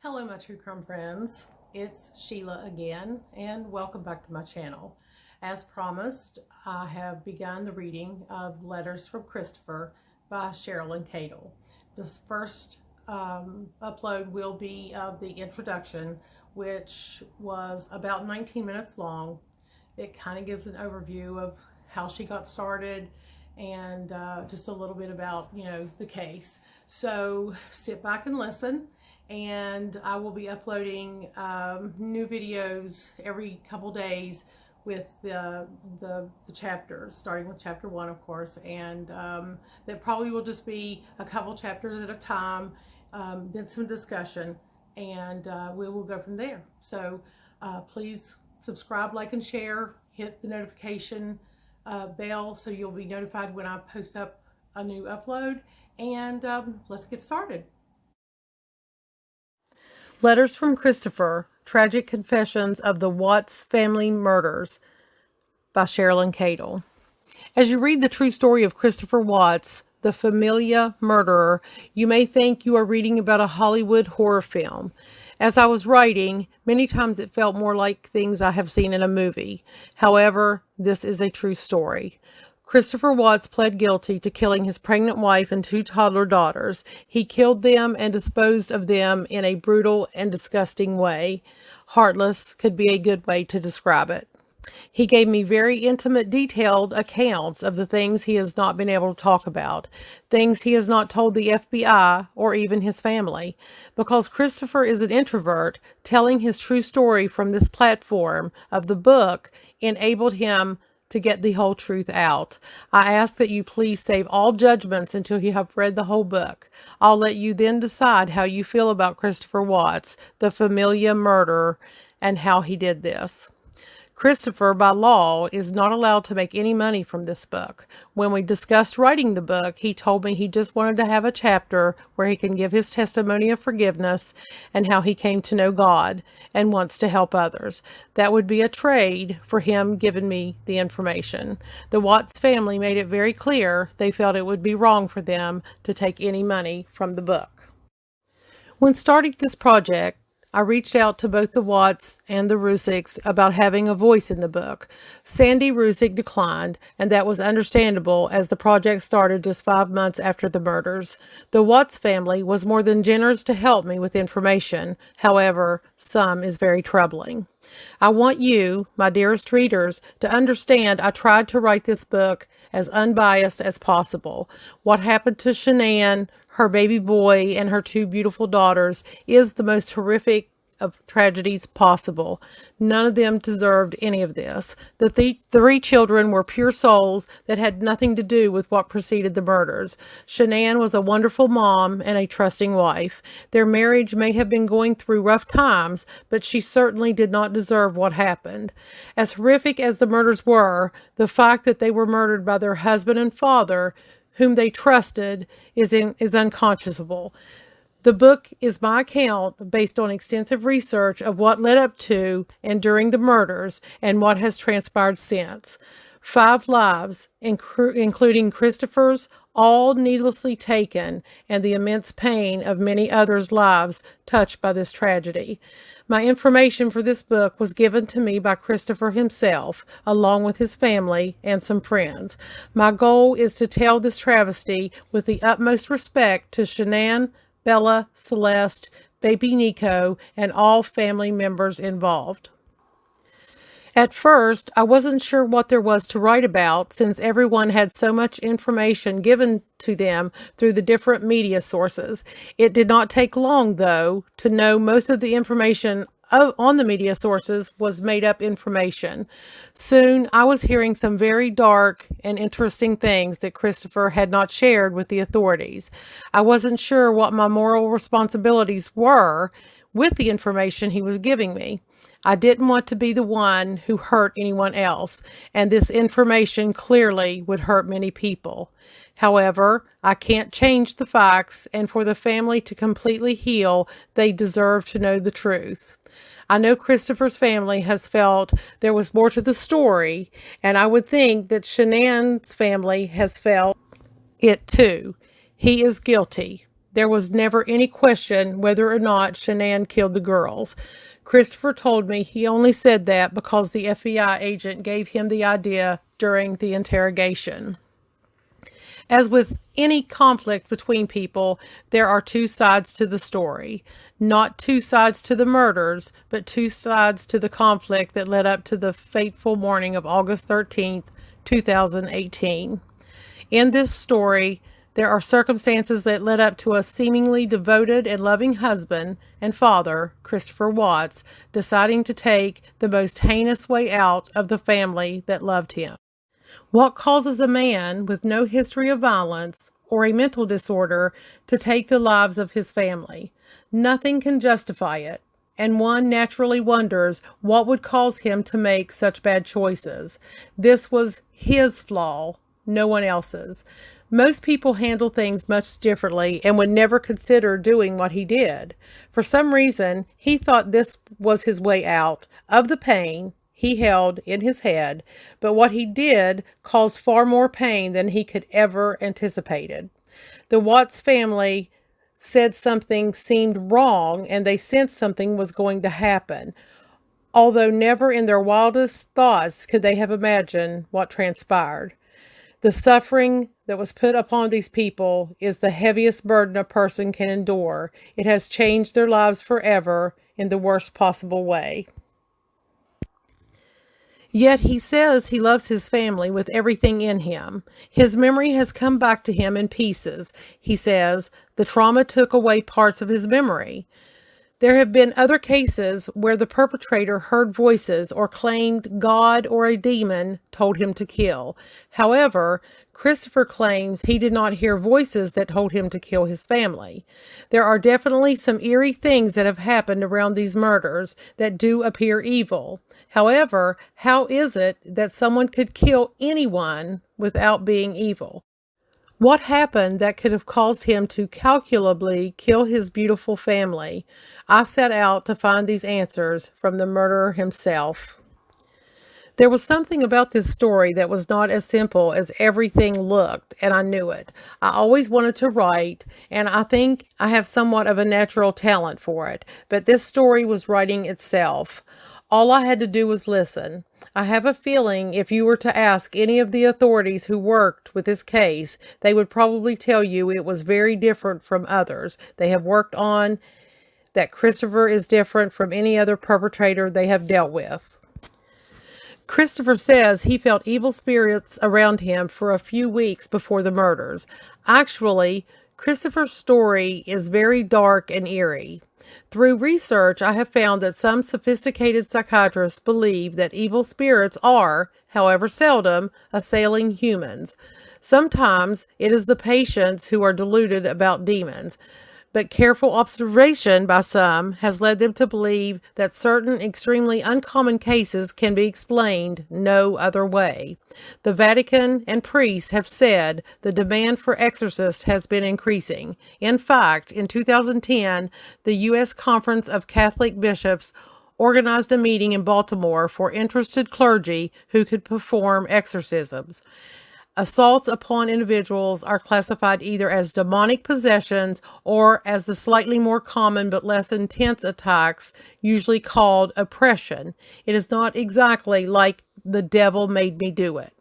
Hello, my true crime friends. It's Sheila again, and welcome back to my channel. As promised, I have begun the reading of Letters from Christopher by Sherilyn Cadle. This first upload will be of the introduction, which was about 19 minutes long. It kind of gives an overview of how she got started and just a little bit about, the case. So sit back and listen. And I will be uploading new videos every couple days with the chapters, starting with chapter 1, of course, and that probably will just be a couple chapters at a time, then some discussion, and we will go from there. So please subscribe, like, and share. Hit the notification bell so you'll be notified when I post up a new upload, and let's get started. Letters from Christopher, Tragic Confessions of the Watts Family Murders by Sherilyn Cadle. As you read the true story of Christopher Watts, the Familia murderer, you may think you are reading about a Hollywood horror film. As I was writing, many times it felt more like things I have seen in a movie. However, this is a true story. Christopher Watts pled guilty to killing his pregnant wife and 2 toddler daughters. He killed them and disposed of them in a brutal and disgusting way. Heartless could be a good way to describe it. He gave me very intimate, detailed accounts of the things he has not been able to talk about, things he has not told the FBI or even his family. Because Christopher is an introvert, telling his true story from this platform of the book enabled him to get the whole truth out. I ask that you please save all judgments until you have read the whole book. I'll let you then decide how you feel about Christopher Watts, the Familia murderer, and how he did this. Christopher, by law, is not allowed to make any money from this book. When we discussed writing the book, he told me he just wanted to have a chapter where he can give his testimony of forgiveness and how he came to know God and wants to help others. That would be a trade for him giving me the information. The Watts family made it very clear they felt it would be wrong for them to take any money from the book. When starting this project, I reached out to both the Watts and the Rusicks about having a voice in the book. Sandy Rusick declined, and that was understandable as the project started just 5 months after the murders. The Watts family was more than generous to help me with information. However, some is very troubling. I want you, my dearest readers, to understand I tried to write this book as unbiased as possible. What happened to Shanann, her baby boy, and her 2 beautiful daughters is the most horrific of tragedies possible. None of them deserved any of this. The 3 children were pure souls that had nothing to do with what preceded the murders. Shanann was a wonderful mom and a trusting wife. Their marriage may have been going through rough times, but she certainly did not deserve what happened. As horrific as the murders were, the fact that they were murdered by their husband and father, whom they trusted, is unconscionable. The book is my account based on extensive research of what led up to and during the murders and what has transpired since. 5 lives, including Christopher's, all needlessly taken, and the immense pain of many others' lives touched by this tragedy. My information for this book was given to me by Christopher himself, along with his family and some friends. My goal is to tell this travesty with the utmost respect to Shanann, Bella, Celeste, baby Nico, and all family members involved. At first, I wasn't sure what there was to write about since everyone had so much information given to them through the different media sources. It did not take long, though, to know most of the information on the media sources was made up information. Soon, I was hearing some very dark and interesting things that Christopher had not shared with the authorities. I wasn't sure what my moral responsibilities were with the information he was giving me. I didn't want to be the one who hurt anyone else, and this information clearly would hurt many people. However, I can't change the facts, and for the family to completely heal, they deserve to know the truth. I know Christopher's family has felt there was more to the story, and I would think that Shanann's family has felt it too. He is guilty. There was never any question whether or not Shanann killed the girls. Christopher told me he only said that because the FBI agent gave him the idea during the interrogation. As with any conflict between people, there are two sides to the story. Not two sides to the murders, but two sides to the conflict that led up to the fateful morning of August 13th, 2018. In this story, there are circumstances that led up to a seemingly devoted and loving husband and father, Christopher Watts, deciding to take the most heinous way out of the family that loved him. What causes a man with no history of violence or a mental disorder to take the lives of his family? Nothing can justify it, and one naturally wonders what would cause him to make such bad choices. This was his flaw, no one else's. Most people handle things much differently and would never consider doing what he did. For some reason, he thought this was his way out of the pain he held in his head, but what he did caused far more pain than he could ever anticipated. The Watts family said something seemed wrong and they sensed something was going to happen, although never in their wildest thoughts could they have imagined what transpired. The suffering that was put upon these people is the heaviest burden a person can endure. It has changed their lives forever in the worst possible way. Yet he says he loves his family with everything in him. His memory has come back to him in pieces. He says the trauma took away parts of his memory. There have been other cases where the perpetrator heard voices or claimed God or a demon told him to kill. However, Christopher claims he did not hear voices that told him to kill his family. There are definitely some eerie things that have happened around these murders that do appear evil. However, how is it that someone could kill anyone without being evil? What happened that could have caused him to calculably kill his beautiful family? I set out to find these answers from the murderer himself. There was something about this story that was not as simple as everything looked, and I knew it. I always wanted to write, and I think I have somewhat of a natural talent for it, but this story was writing itself. All I had to do was listen. I have a feeling if you were to ask any of the authorities who worked with this case, they would probably tell you it was very different from others they have worked on, that Christopher is different from any other perpetrator they have dealt with. Christopher says he felt evil spirits around him for a few weeks before the murders. Actually, Christopher's story is very dark and eerie. Through research, I have found that some sophisticated psychiatrists believe that evil spirits are, however seldom, assailing humans. Sometimes it is the patients who are deluded about demons, but careful observation by some has led them to believe that certain extremely uncommon cases can be explained no other way. The Vatican and priests have said the demand for exorcists has been increasing. In fact, in 2010, the U.S. Conference of Catholic Bishops organized a meeting in Baltimore for interested clergy who could perform exorcisms. Assaults upon individuals are classified either as demonic possessions or as the slightly more common but less intense attacks, usually called oppression. It is not exactly like the devil made me do it.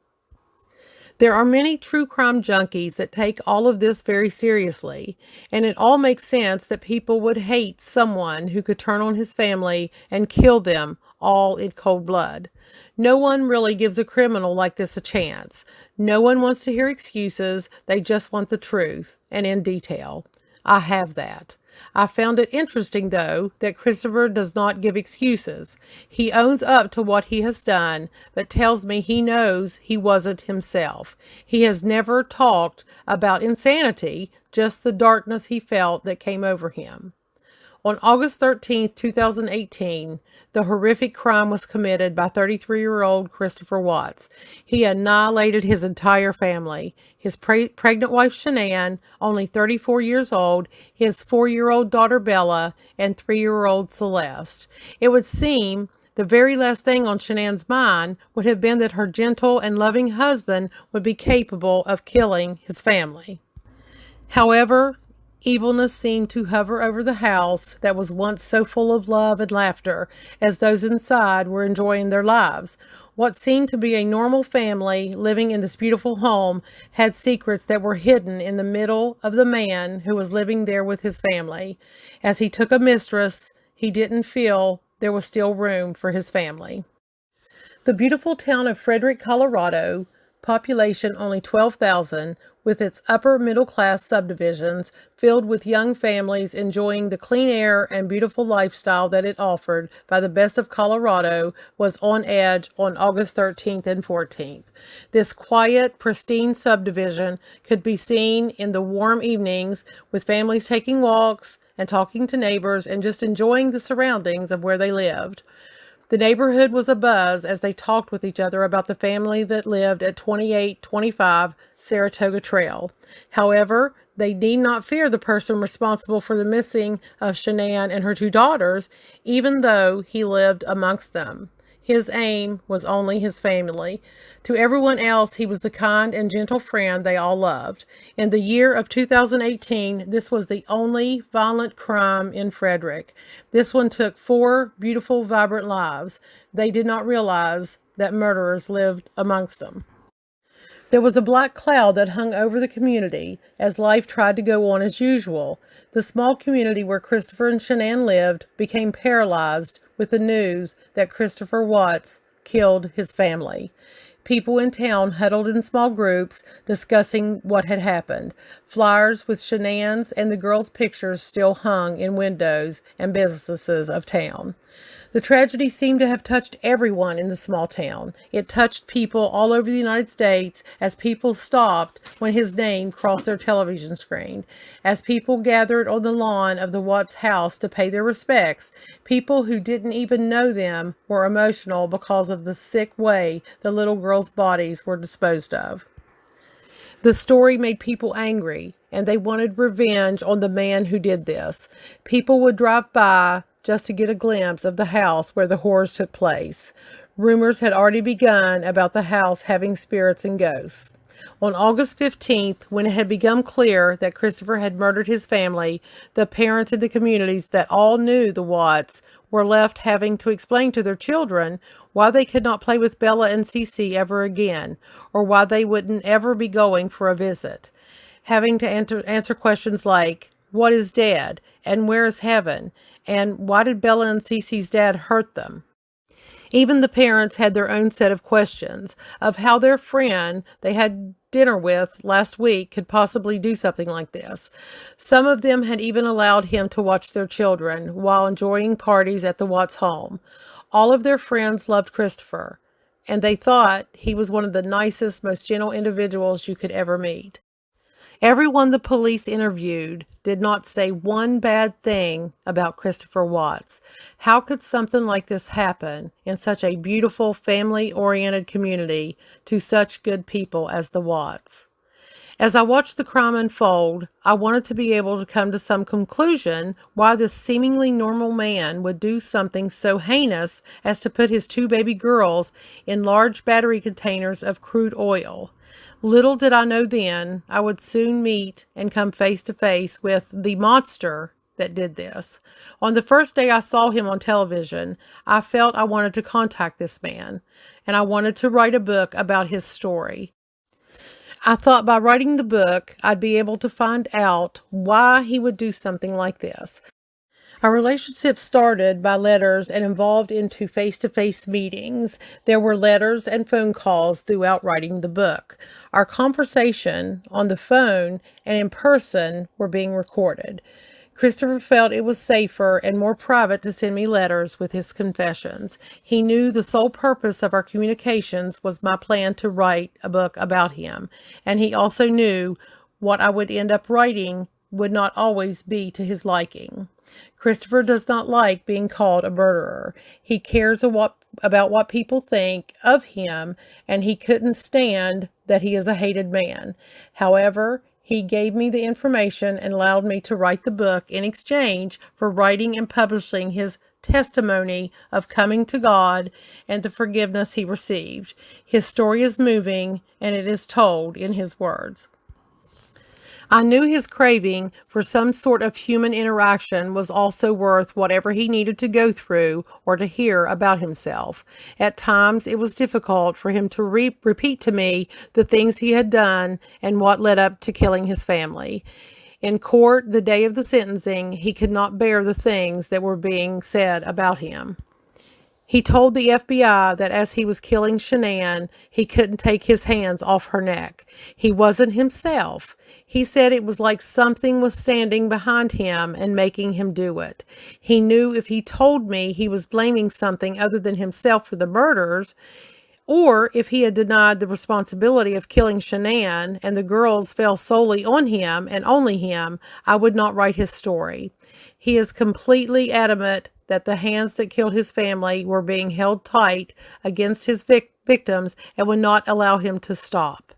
There are many true crime junkies that take all of this very seriously, and it all makes sense that people would hate someone who could turn on his family and kill them all in cold blood. No one really gives a criminal like this a chance. No one wants to hear excuses. They just want the truth, and in detail. I have that. I found it interesting, though, that Christopher does not give excuses. He owns up to what he has done, but tells me he knows he wasn't himself. He has never talked about insanity, just the darkness he felt that came over him. On August 13, 2018, the horrific crime was committed by 33-year-old Christopher Watts. He annihilated his entire family. His pregnant wife Shanann, only 34 years old, his 4-year-old daughter Bella, and 3-year-old Celeste. It would seem the very last thing on Shanann's mind would have been that her gentle and loving husband would be capable of killing his family. However, Evilness seemed to hover over the house that was once so full of love and laughter, as those inside were enjoying their lives. What seemed to be a normal family living in this beautiful home had secrets that were hidden in the middle of the man who was living there with his family. As he took a mistress, he didn't feel there was still room for his family. The beautiful town of Frederick, Colorado, population only 12,000, with its upper middle class subdivisions filled with young families enjoying the clean air and beautiful lifestyle that it offered by the best of Colorado, was on edge on August 13th and 14th. This quiet, pristine subdivision could be seen in the warm evenings with families taking walks and talking to neighbors and just enjoying the surroundings of where they lived. The neighborhood was abuzz as they talked with each other about the family that lived at 2825 Saratoga Trail. However, they need not fear the person responsible for the missing of Shanann and her two daughters, even though he lived amongst them. His aim was only his family. To everyone else, he was the kind and gentle friend they all loved. In the year of 2018, this was the only violent crime in Frederick. This one took 4 beautiful, vibrant lives. They did not realize that murderers lived amongst them. There was a black cloud that hung over the community as life tried to go on as usual. The small community where Christopher and Shanann lived became paralyzed with the news that Christopher Watts killed his family. People in town huddled in small groups discussing what had happened. Flyers with Shanann's and the girls' pictures still hung in windows and businesses of town. The tragedy seemed to have touched everyone in the small town. It touched people all over the United States as people stopped when his name crossed their television screen. As people gathered on the lawn of the Watts house to pay their respects, people who didn't even know them were emotional because of the sick way the little girls' bodies were disposed of. The story made people angry, and they wanted revenge on the man who did this. People would drive by just to get a glimpse of the house where the horrors took place. Rumors had already begun about the house having spirits and ghosts. On August 15th, when it had become clear that Christopher had murdered his family, the parents in the communities that all knew the Watts were left having to explain to their children why they could not play with Bella and Cece ever again, or why they wouldn't ever be going for a visit. Having to answer questions like, what is dad? And where is heaven? And why did Bella and Cece's dad hurt them? Even the parents had their own set of questions of how their friend they had dinner with last week could possibly do something like this. Some of them had even allowed him to watch their children while enjoying parties at the Watts home. All of their friends loved Christopher, and they thought he was one of the nicest, most gentle individuals you could ever meet. Everyone the police interviewed did not say one bad thing about Christopher Watts. How could something like this happen in such a beautiful, family-oriented community to such good people as the Watts? As I watched the crime unfold, I wanted to be able to come to some conclusion why this seemingly normal man would do something so heinous as to put his 2 baby girls in large battery containers of crude oil. Little did I know then I would soon meet and come face to face with the monster that did this. On the first day I saw him on television, I felt I wanted to contact this man, and I wanted to write a book about his story. I thought by writing the book, I'd be able to find out why he would do something like this. Our relationship started by letters and evolved into face-to-face meetings. There were letters and phone calls throughout writing the book. Our conversation on the phone and in person were being recorded. Christopher felt it was safer and more private to send me letters with his confessions. He knew the sole purpose of our communications was my plan to write a book about him, and he also knew what I would end up writing would not always be to his liking. Christopher does not like being called a murderer. He cares about what people think of him, and he couldn't stand that he is a hated man. However, he gave me the information and allowed me to write the book in exchange for writing and publishing his testimony of coming to God and the forgiveness he received. His story is moving, and it is told in his words. I knew his craving for some sort of human interaction was also worth whatever he needed to go through or to hear about himself. At times, it was difficult for him to repeat to me the things he had done and what led up to killing his family. In court, the day of the sentencing, he could not bear the things that were being said about him. He told the FBI that as he was killing Shanann, he couldn't take his hands off her neck. He wasn't himself. He said it was like something was standing behind him and making him do it. He knew if he told me he was blaming something other than himself for the murders, or if he had denied the responsibility of killing Shanann and the girls fell solely on him and only him, I would not write his story. He is completely adamant that the hands that killed his family were being held tight against his victims and would not allow him to stop.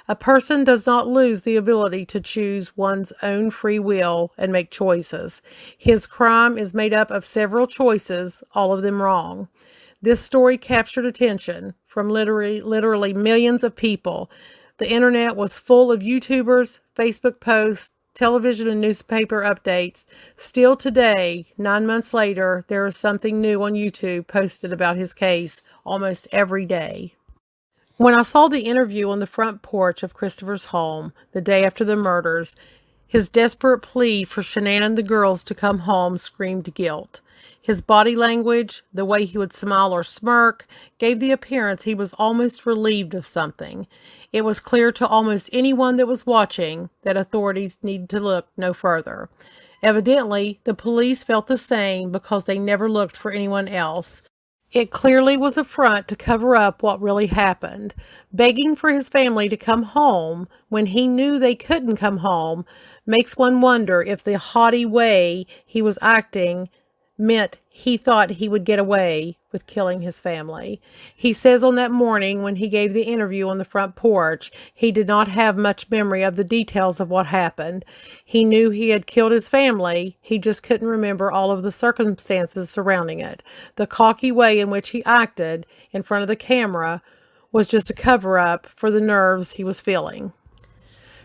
A person does not lose the ability to choose one's own free will and make choices. His crime is made up of several choices, all of them wrong. This story captured attention from literally millions of people. The internet was full of YouTubers, Facebook posts, television and newspaper updates. Still today, 9 months later, there is something new on YouTube posted about his case almost every day. When I saw the interview on the front porch of Christopher's home the day after the murders, his desperate plea for Shanann and the girls to come home screamed guilt. His body language, the way he would smile or smirk, gave the appearance he was almost relieved of something. It was clear to almost anyone that was watching that authorities needed to look no further. Evidently, the police felt the same because they never looked for anyone else. It clearly was a front to cover up what really happened. Begging for his family to come home when he knew they couldn't come home makes one wonder if the haughty way he was acting meant he thought he would get away with killing his family. He says on that morning when he gave the interview on the front porch, he did not have much memory of the details of what happened. He knew he had killed his family, he just couldn't remember all of the circumstances surrounding it. The cocky way in which he acted in front of the camera was just a cover-up for the nerves he was feeling.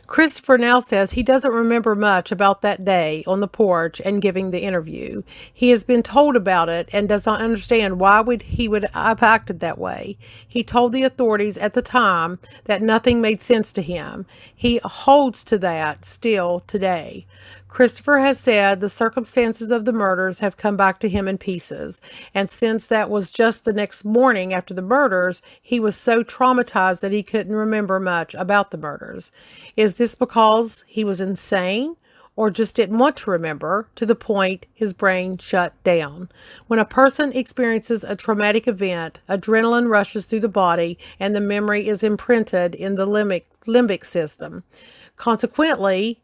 Christopher now says he doesn't remember much about that day on the porch and giving the interview. He has been told about it and does not understand why he would have acted that way. He told the authorities at the time that nothing made sense to him. He holds to that still today. Christopher has said the circumstances of the murders have come back to him in pieces, and since that was just the next morning after the murders, he was so traumatized that he couldn't remember much about the murders. Is this because he was insane? Or just didn't want to remember to the point his brain shut down. When a person experiences a traumatic event, adrenaline rushes through the body and the memory is imprinted in the limbic system. Consequently,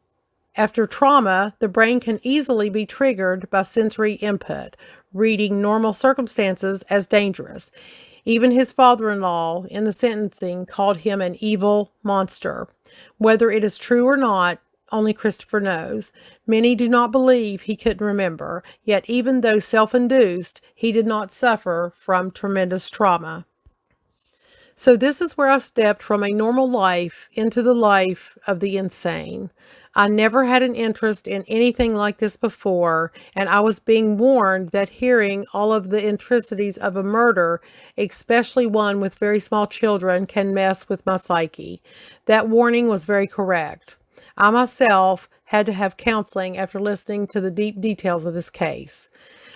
after trauma, the brain can easily be triggered by sensory input, reading normal circumstances as dangerous. Even his father-in-law in the sentencing called him an evil monster. Whether it is true or not, only Christopher knows. Many do not believe he couldn't remember, yet even though self-induced, he did not suffer from tremendous trauma. So this is where I stepped from a normal life into the life of the insane. I never had an interest in anything like this before, and I was being warned that hearing all of the intricacies of a murder, especially one with very small children, can mess with my psyche. That warning was very correct. I myself had to have counseling after listening to the deep details of this case.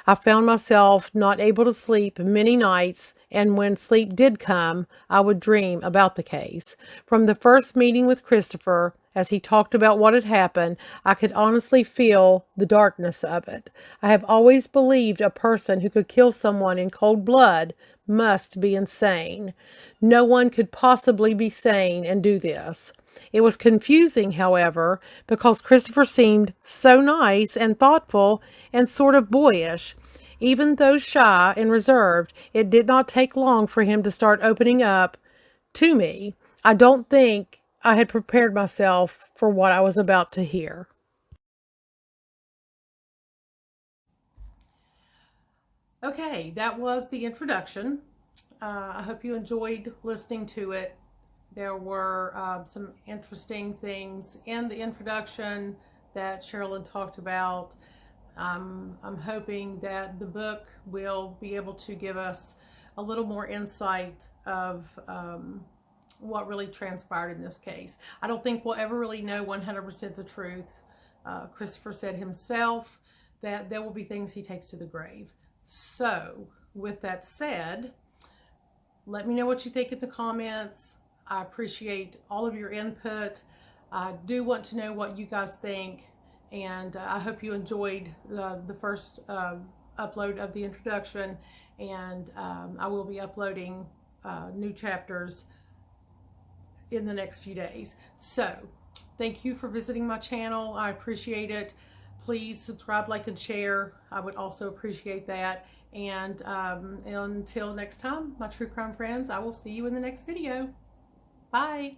I found myself not able to sleep many nights, and when sleep did come, I would dream about the case. From the first meeting with Christopher, as he talked about what had happened, I could honestly feel the darkness of it. I have always believed a person who could kill someone in cold blood must be insane. No one could possibly be sane and do this. It was confusing, however, because Christopher seemed so nice and thoughtful and sort of boyish. Even though shy and reserved, it did not take long for him to start opening up to me. I don't think I had prepared myself for what I was about to hear. Okay, that was the introduction. I hope you enjoyed listening to it. There were some interesting things in the introduction that Sherilyn talked about. I'm hoping that the book will be able to give us a little more insight of what really transpired in this case. I don't think we'll ever really know 100% the truth. Christopher said himself that there will be things he takes to the grave. So, with that said, let me know what you think in the comments. I appreciate all of your input. I do want to know what you guys think, and I hope you enjoyed the first upload of the introduction, and I will be uploading new chapters in the next few days. So, thank you for visiting my channel. I appreciate it. Please subscribe, like, and share. I would also appreciate that. And until next time, my true crime friends, I will see you in the next video. Bye.